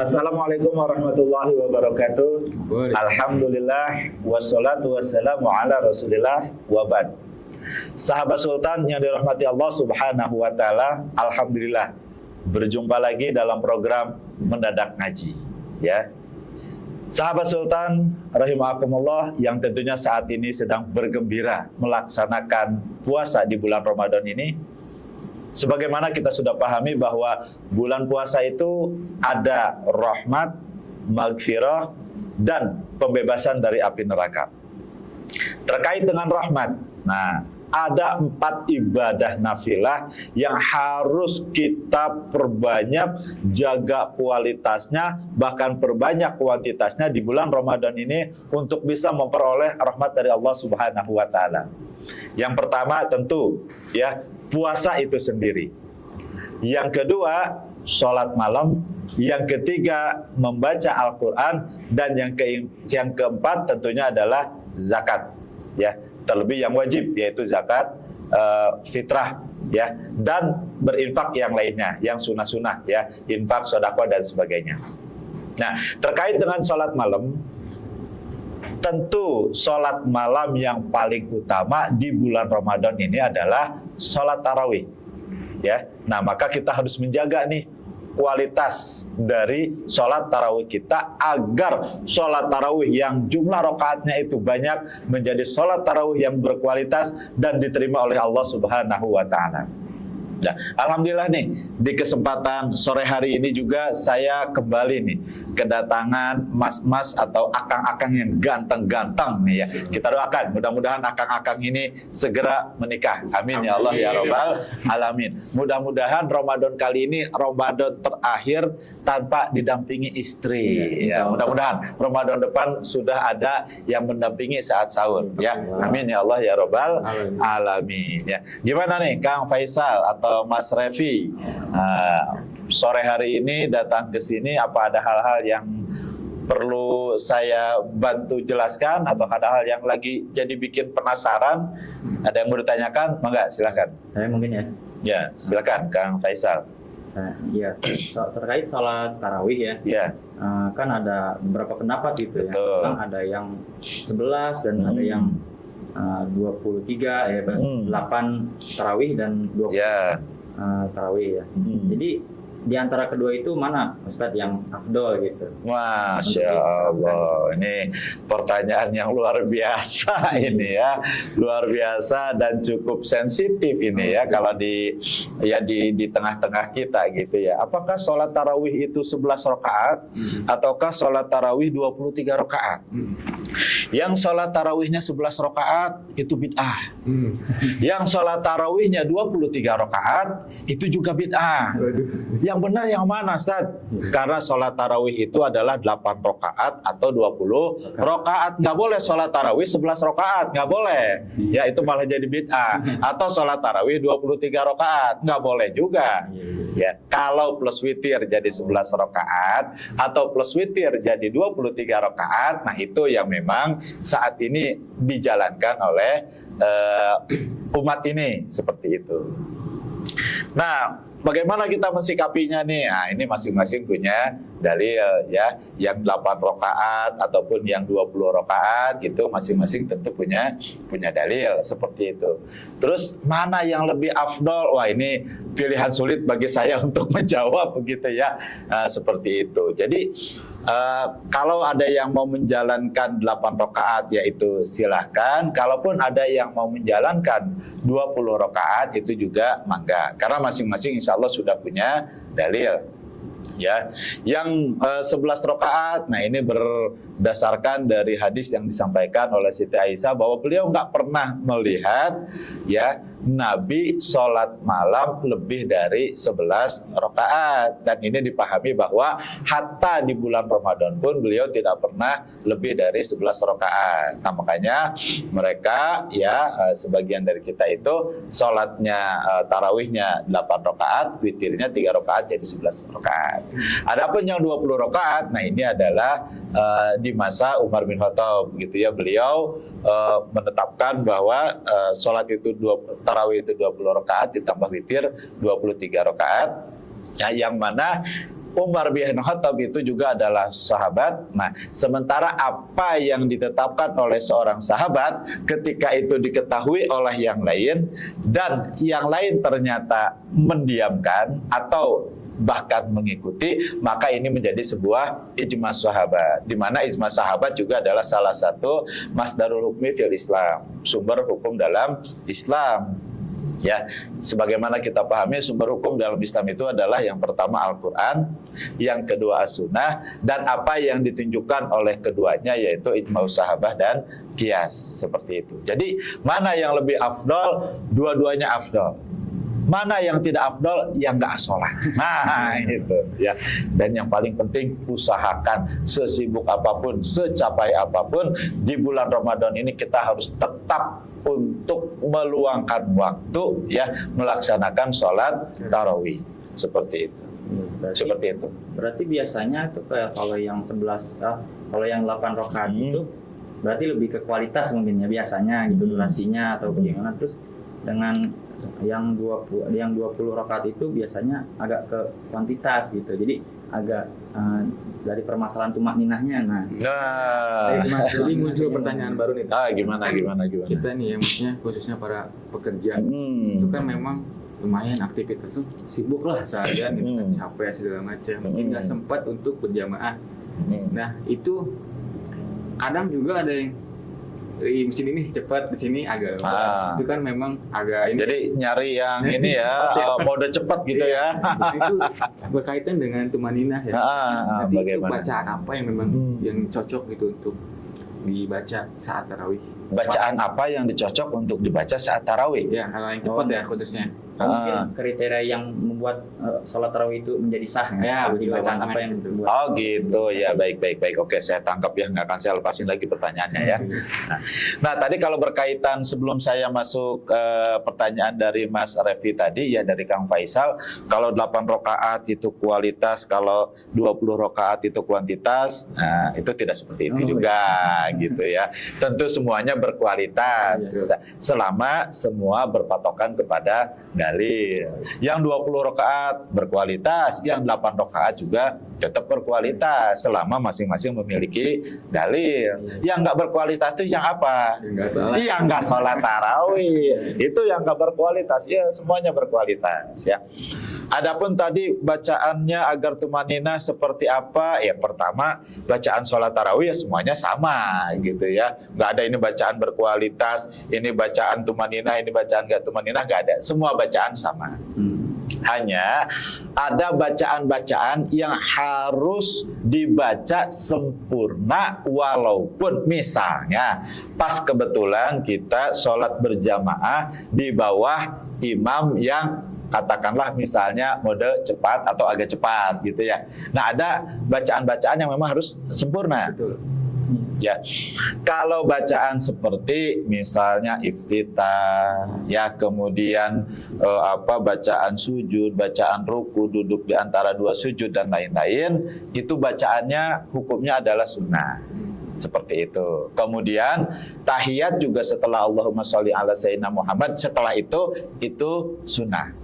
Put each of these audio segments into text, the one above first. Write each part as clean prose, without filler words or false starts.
Assalamualaikum warahmatullahi wabarakatuh. Alhamdulillah wassalatu wassalamu ala Rasulillah wa ba'd. Sahabat Sultan yang dirahmati Allah Subhanahu wa taala, alhamdulillah berjumpa lagi dalam program Mendadak Ngaji, ya. Sahabat Sultan rahimakumullah yang tentunya saat ini sedang bergembira melaksanakan puasa di bulan Ramadan ini. Sebagaimana kita sudah pahami bahwa bulan puasa itu ada rahmat, maghfirah, dan pembebasan dari api neraka. Terkait dengan rahmat, nah ada 4 ibadah nafilah yang harus kita perbanyak, jaga kualitasnya, bahkan perbanyak kuantitasnya di bulan Ramadan ini untuk bisa memperoleh rahmat dari Allah Subhanahu wa taala. Yang pertama tentu ya puasa itu sendiri. Yang kedua, sholat malam. Yang ketiga, membaca Al-Quran. Dan yang keempat tentunya adalah zakat. Ya, terlebih yang wajib yaitu zakat fitrah. Ya, dan berinfak yang lainnya, yang sunnah-sunnah. Ya, infak, sedekah dan sebagainya. Nah, terkait dengan sholat malam, tentu sholat malam yang paling utama di bulan Ramadan ini adalah sholat tarawih, ya. Nah, maka kita harus menjaga nih kualitas dari sholat tarawih kita agar sholat tarawih yang jumlah rakaatnya itu banyak menjadi sholat tarawih yang berkualitas dan diterima oleh Allah Subhanahu wa taala. Nah, alhamdulillah nih di kesempatan sore hari ini juga saya kembali nih kedatangan mas-mas atau akang-akang yang ganteng-ganteng nih ya. Kita doakan mudah-mudahan akang-akang ini segera menikah. Amin ya Allah ya Rabbal alamin. Mudah-mudahan Ramadan kali ini Ramadan terakhir tanpa didampingi istri. Ya, mudah-mudahan Ramadan depan sudah ada yang mendampingi saat sahur ya. Amin ya Allah ya Rabbal alamin ya. Gimana nih Kang Faisal atau Mas Revi, sore hari ini datang ke sini, apa ada hal-hal yang perlu saya bantu jelaskan atau ada hal yang lagi jadi bikin penasaran? Ada yang mau ditanyakan? Mangga, silakan. Saya mungkin ya. Ya, silakan Kang Faisal. Iya, terkait sholat tarawih ya. Ya. Kan ada beberapa pendapat gitu. Betul. Ya. Kan ada yang 11 dan ada yang 23 ya, 8 tarawih dan 20 tarawih ya. Jadi di antara kedua itu mana Ustadz yang afdol gitu? Masya Allah, ini pertanyaan yang luar biasa ini ya, luar biasa dan cukup sensitif ini ya kalau di tengah-tengah kita gitu ya. Apakah sholat tarawih itu 11 rakaat ataukah sholat tarawih 23 rakaat? Yang sholat tarawihnya 11 rakaat itu bid'ah. Yang sholat tarawihnya 23 rakaat itu juga bid'ah. Yang benar yang mana, Ustaz? Karena sholat tarawih itu adalah 8 rakaat atau 20 rakaat. Nggak boleh sholat tarawih 11 rakaat, nggak boleh. Ya itu malah jadi bid'ah. Atau sholat tarawih 23 rakaat, nggak boleh juga. Ya, kalau plus witir jadi 11 rakaat atau plus witir jadi 23 rakaat, nah itu yang memang saat ini dijalankan oleh umat ini seperti itu. Nah, bagaimana kita mensikapinya nih? Nah, ini masing-masing punya dalil ya. Yang 8 rakaat ataupun yang 20 rakaat itu masing-masing tentu punya dalil seperti itu. Terus mana yang lebih afdol? Wah, ini pilihan sulit bagi saya untuk menjawab begitu ya. Seperti itu. Jadi kalau ada yang mau menjalankan 8 rakaat yaitu silahkan. Kalaupun ada yang mau menjalankan 20 rakaat itu juga mangga. Karena masing-masing insya Allah sudah punya dalil. Ya, yang 11 rakaat, nah ini berdasarkan dari hadis yang disampaikan oleh Siti Aisyah bahwa beliau nggak pernah melihat ya Nabi sholat malam lebih dari 11 rakaat, dan ini dipahami bahwa hatta di bulan Ramadan pun beliau tidak pernah lebih dari 11 rakaat. Nah makanya mereka ya sebagian dari kita itu sholatnya tarawihnya 8 rakaat, witirnya 3 rakaat jadi 11 rakaat. Adapun yang 20 rakaat, nah ini adalah di masa Umar bin Khattab gitu ya, beliau menetapkan bahwa sholat itu tarawih itu 20 rakaat ditambah witir 23 rakaat. Ya, yang mana Umar bin Khattab itu juga adalah sahabat. Nah, sementara apa yang ditetapkan oleh seorang sahabat ketika itu diketahui oleh yang lain dan yang lain ternyata mendiamkan atau bahkan mengikuti, maka ini menjadi sebuah ijma sahabat, di mana ijma sahabat juga adalah salah satu masdarul hukmi fil Islam, sumber hukum dalam Islam. Ya, sebagaimana kita pahami sumber hukum dalam Islam itu adalah yang pertama Al-Quran, yang kedua As-Sunnah, dan apa yang ditunjukkan oleh keduanya yaitu ijma sahabah dan qiyas, seperti itu. Jadi mana yang lebih afdol? Dua-duanya afdol. Mana yang tidak afdol? Yang nggak sholat. Nah itu ya. Dan yang paling penting, usahakan sesibuk apapun, secapai apapun, di bulan Ramadan ini kita harus tetap untuk meluangkan waktu ya melaksanakan sholat tarawih seperti itu. Berarti biasanya itu kayak kalau yang 11 kalau yang 8 rakaat itu berarti lebih ke kualitas mungkin ya biasanya gitu durasinya atau bagaimana. Terus dengan yang 20 rakaat itu biasanya agak ke kuantitas gitu. Jadi agak dari permasalahan tumak ninahnya. Jadi muncul pertanyaan baru nih. Gimana? Kita nih ya, maksudnya khususnya para pekerja itu kan memang lumayan aktivitas tuh sibuk lah seharian gitu kan, capek segala macam, mungkin nggak sempat untuk berjamaah. Nah itu kadang juga ada yang mesin ini cepat, di sini agak lambat. Itu kan memang agak ini. Jadi nyari yang ini ya, mode cepat gitu ya. Itu berkaitan dengan tumaninah ya. Nanti itu bacaan apa yang memang yang cocok gitu untuk dibaca saat tarawih? Bacaan apa yang dicocok untuk dibaca saat tarawih? Ya, kalau yang cepat ya khususnya. Mungkin kriteria yang membuat sholat tarawih itu menjadi sah ya, bacaan apa yang dibuat. Oh gitu ya, baik. Oke, saya tangkap ya, nggak akan saya lepasin lagi pertanyaannya ya. Nah tadi kalau berkaitan sebelum saya masuk pertanyaan dari Mas Revi tadi ya, dari Kang Faisal, kalau 8 rakaat itu kualitas, kalau 20 rakaat itu kuantitas, nah itu tidak seperti itu juga gitu ya. Tentu semuanya berkualitas selama semua berpatokan kepada dalil. Yang 20 rakaat berkualitas, yang 8 rakaat juga tetap berkualitas selama masing-masing memiliki dalil. Yang nggak berkualitas itu yang apa? Yang nggak sholat tarawih. Itu yang nggak berkualitas. Ya semuanya berkualitas ya. Adapun tadi bacaannya agar tumaninah seperti apa? Ya pertama bacaan sholat tarawih ya semuanya sama gitu ya. Nggak ada ini bacaan berkualitas, ini bacaan tumaninah, ini bacaan nggak tumaninah, nggak ada. Semua bacaan sama. Hanya ada bacaan-bacaan yang harus dibaca sempurna, walaupun misalnya pas kebetulan kita sholat berjamaah di bawah imam yang katakanlah misalnya mode cepat atau agak cepat gitu ya. Nah ada bacaan-bacaan yang memang harus sempurna. Betul. Ya, kalau bacaan seperti misalnya iftitah, ya kemudian bacaan sujud, bacaan ruku, duduk di antara dua sujud dan lain-lain, itu bacaannya hukumnya adalah sunnah. Seperti itu. Kemudian tahiyat juga setelah Allahumma sholli ala sayyidina Muhammad, setelah itu sunnah.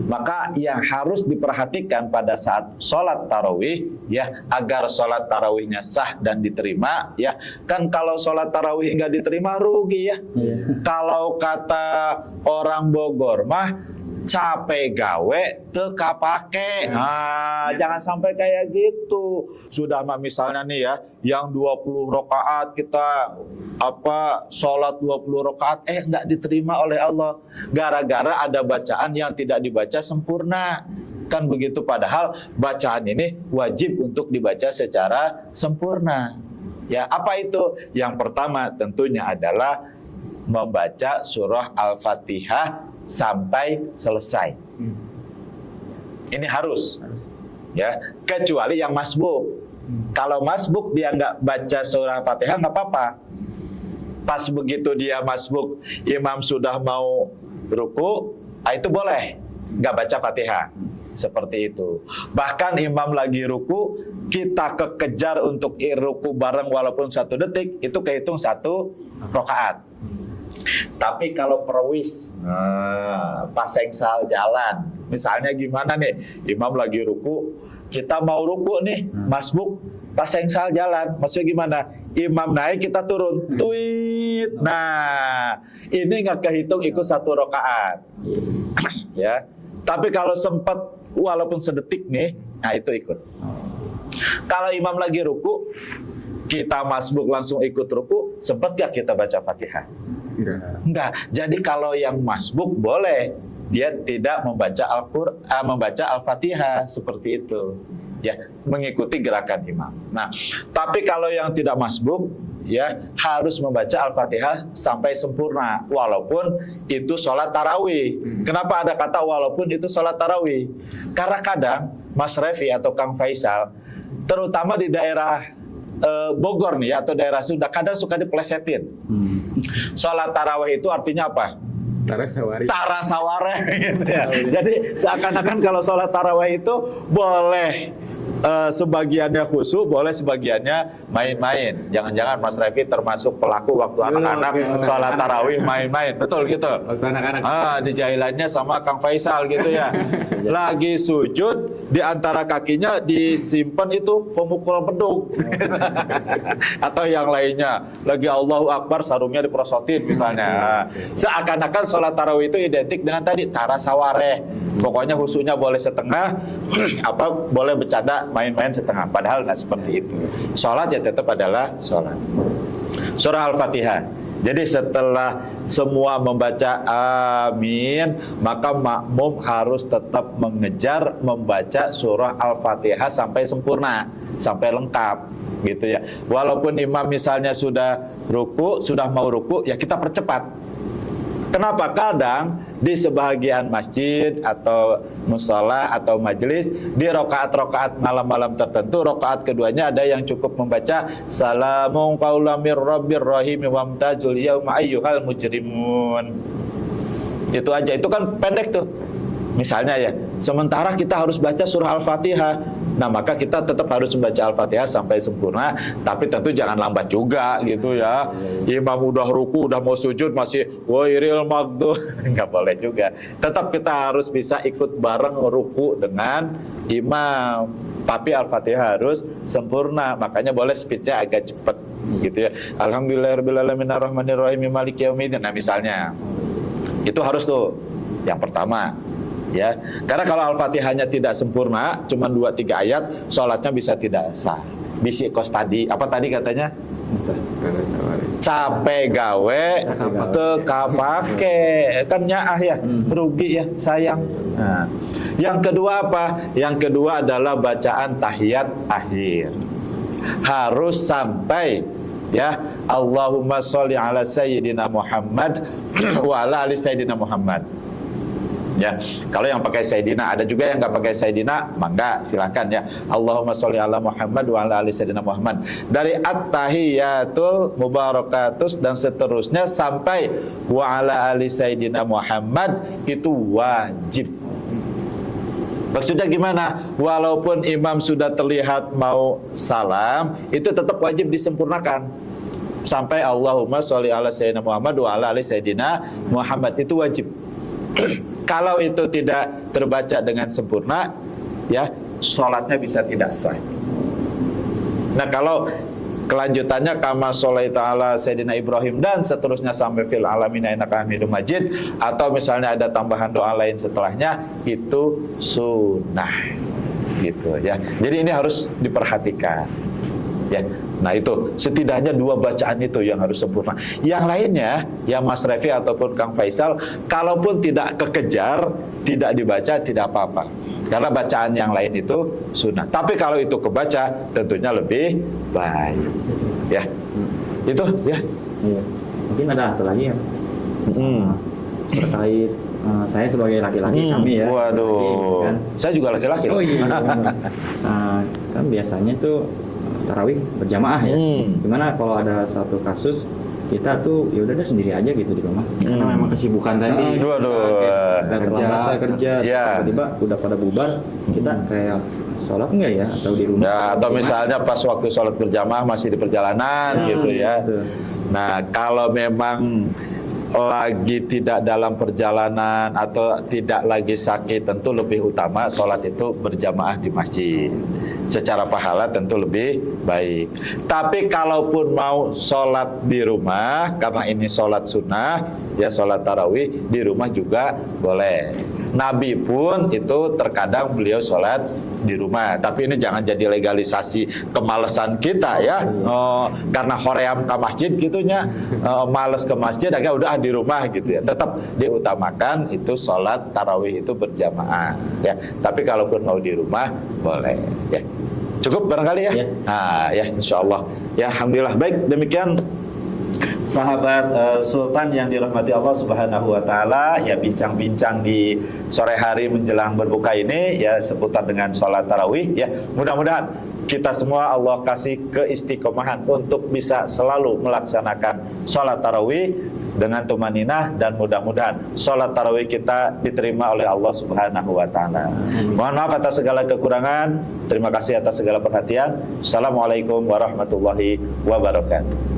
Maka yang harus diperhatikan pada saat sholat tarawih ya, agar sholat tarawihnya sah dan diterima ya. Kan kalau sholat tarawih nggak diterima rugi ya. Kalau kata orang Bogor mah capek gawe teka pake. Nah, jangan sampai kayak gitu. Sudah mah misalnya nih ya, yang 20 rakaat kita sholat 20 rakaat enggak diterima oleh Allah gara-gara ada bacaan yang tidak dibaca sempurna. Kan begitu, padahal bacaan ini wajib untuk dibaca secara sempurna. Ya, apa itu? Yang pertama tentunya adalah membaca surah Al-Fatihah sampai selesai. Ini harus ya, kecuali yang masbuk. Kalau masbuk dia nggak baca surah Fatihah nggak apa-apa. Pas begitu dia masbuk, imam sudah mau ruku, itu boleh nggak baca Fatihah. Seperti itu. Bahkan imam lagi ruku, kita kekejar untuk ruku bareng walaupun 1 detik, itu kehitung 1 rakaat. Tapi kalau perwis, pas sengsal jalan, misalnya gimana nih, imam lagi ruku, kita mau ruku nih, masbuk, pas engsal jalan. Maksudnya gimana? Imam naik, kita turun. Tuit. Nah, ini nggak kehitung ikut 1 rakaat. Ya. Tapi kalau sempat walaupun sedetik nih, nah itu ikut. Kalau imam lagi ruku, kita masbuk langsung ikut ruku, sempat gak kita baca Fatihah? Enggak. Jadi kalau yang masbuk boleh dia tidak membaca membaca Al-Fatihah seperti itu. Ya, mengikuti gerakan imam. Nah, tapi kalau yang tidak masbuk, ya harus membaca Al-Fatihah sampai sempurna, walaupun itu sholat tarawih. Kenapa ada kata walaupun itu sholat tarawih? Karena kadang Mas Revi atau Kang Faisal, terutama di daerah Bogor nih atau daerah Sunda, kadang suka diplesetin. Sholat tarawih itu artinya apa? Tarasaware gitu ya. Jadi seakan-akan kalau sholat tarawih itu boleh sebagiannya khusyuk, boleh sebagiannya main-main. Jangan-jangan Mas Revi termasuk pelaku waktu anak-anak sholat tarawih main-main, betul gitu? Waktu anak-anak. Di jailannya sama Kang Faisal gitu ya. Lagi sujud, di antara kakinya disimpan itu pemukul beduk. Atau yang lainnya, lagi Allahu Akbar sarungnya diprosotin misalnya. Seakan-akan sholat tarawih itu identik dengan tadi tarasaware. Pokoknya khusyuknya boleh setengah, apa boleh bercanda main-main setengah. Padahal nggak seperti itu. Sholat ya tetap adalah sholat. Surah Al-Fatihah. Jadi setelah semua membaca amin, maka makmum harus tetap mengejar membaca surah Al-Fatihah sampai sempurna, sampai lengkap, gitu ya. Walaupun imam misalnya sudah ruku, sudah mau ruku, ya kita percepat. Kenapa? Kadang di sebagian masjid atau mushola atau majelis, di rokaat-rokaat malam-malam tertentu, rokaat keduanya ada yang cukup membaca salamun qaulam mir rabbir rahim wamtazul yauma ayyuhal mujrimun. Itu aja, itu kan pendek tuh. Misalnya ya, sementara kita harus baca surah Al-Fatihah. Nah, maka kita tetap harus membaca Al-Fatihah sampai sempurna, tapi tentu jangan lambat juga gitu ya. Imam udah ruku, udah mau sujud masih wairil maghdub, nggak boleh juga. Tetap kita harus bisa ikut bareng ruku dengan imam, tapi Al-Fatihah harus sempurna. Makanya boleh speednya agak cepat gitu ya. Alhamdulillahirabbil alamin arrahmanirrahim maliki yaumiddin. Nah, misalnya itu harus tuh yang pertama. Ya, karena kalau Al-Fatihahnya tidak sempurna, cuma 2-3 ayat, sholatnya bisa tidak sah. Bisi kos tadi, apa tadi katanya? Capek gawe, teka pake, kan nyaah ya, rugi ya, sayang. Nah, yang kedua apa? Yang kedua adalah bacaan tahiyat akhir. Harus sampai ya Allahumma sholli ala sayyidina Muhammad wa ala ali sayyidina Muhammad. Ya, kalau yang pakai Sayyidina, ada juga yang nggak pakai Sayyidina, mangga silakan ya. Allahumma sholli ala Muhammad wa ala ali Sayyidina Muhammad. Dari at-tahiyatul mubarakatus dan seterusnya sampai wa ala ali Sayyidina Muhammad itu wajib. Maksudnya gimana? Walaupun imam sudah terlihat mau salam, itu tetap wajib disempurnakan. Sampai Allahumma sholli ala Sayyidina Muhammad wa ala ali Sayyidina Muhammad, itu wajib. Kalau itu tidak terbaca dengan sempurna, ya sholatnya bisa tidak sah. Nah, kalau kelanjutannya kama sholaita ala Sayyidina Ibrahim dan seterusnya sampai fil alamin innaka Hamidum Majid, atau misalnya ada tambahan doa lain setelahnya, itu sunnah gitu ya. Jadi ini harus diperhatikan ya. Nah, itu setidaknya 2 bacaan itu yang harus sempurna. Yang lainnya, ya Mas Revi ataupun Kang Faisal, kalaupun tidak kekejar, tidak dibaca, tidak apa-apa. Karena bacaan yang lain itu sunnah. Tapi kalau itu kebaca, tentunya lebih baik. Ya, itu ya. Mungkin ada satu lagi ya. Terkait saya sebagai laki-laki kami ya. Waduh, laki, kan? Saya juga laki-laki. Oh iya. Kan biasanya tuh tarawih berjamaah ya. Gimana kalau ada satu kasus kita tuh ya udah sendiri aja gitu di rumah. Karena memang kesibukan tadi. Kerja, ya. tiba-tiba udah pada bubar, kita kayak sholat enggak ya atau di rumah? Ya, atau misalnya pas waktu sholat berjamaah masih di perjalanan gitu ya. Gitu. Nah, kalau memang lagi tidak dalam perjalanan atau tidak lagi sakit, tentu lebih utama sholat itu berjamaah di masjid. Secara pahala tentu lebih baik. Tapi kalaupun mau sholat di rumah, karena ini sholat sunnah, ya sholat tarawih di rumah juga boleh. Nabi pun itu terkadang beliau sholat di rumah. Tapi ini jangan jadi legalisasi kemalasan kita ya. Karena hoream ke masjid gitunya, males ke masjid, agak udah di rumah gitu ya. Tetap diutamakan itu sholat tarawih itu berjamaah ya. Tapi kalaupun mau di rumah boleh ya. Cukup barangkali ya. Ya. Nah, ya insyaallah. Ya alhamdulillah, baik demikian sahabat Sultan yang dirahmati Allah Subhanahu wa taala, ya bincang-bincang di sore hari menjelang berbuka ini ya seputar dengan sholat tarawih ya. Mudah-mudahan kita semua Allah kasih keistiqomahan untuk bisa selalu melaksanakan sholat tarawih dengan tumaninah, dan mudah-mudahan sholat tarawih kita diterima oleh Allah Subhanahu wa taala. Mohon maaf atas segala kekurangan. Terima kasih atas segala perhatian. Assalamualaikum warahmatullahi wabarakatuh.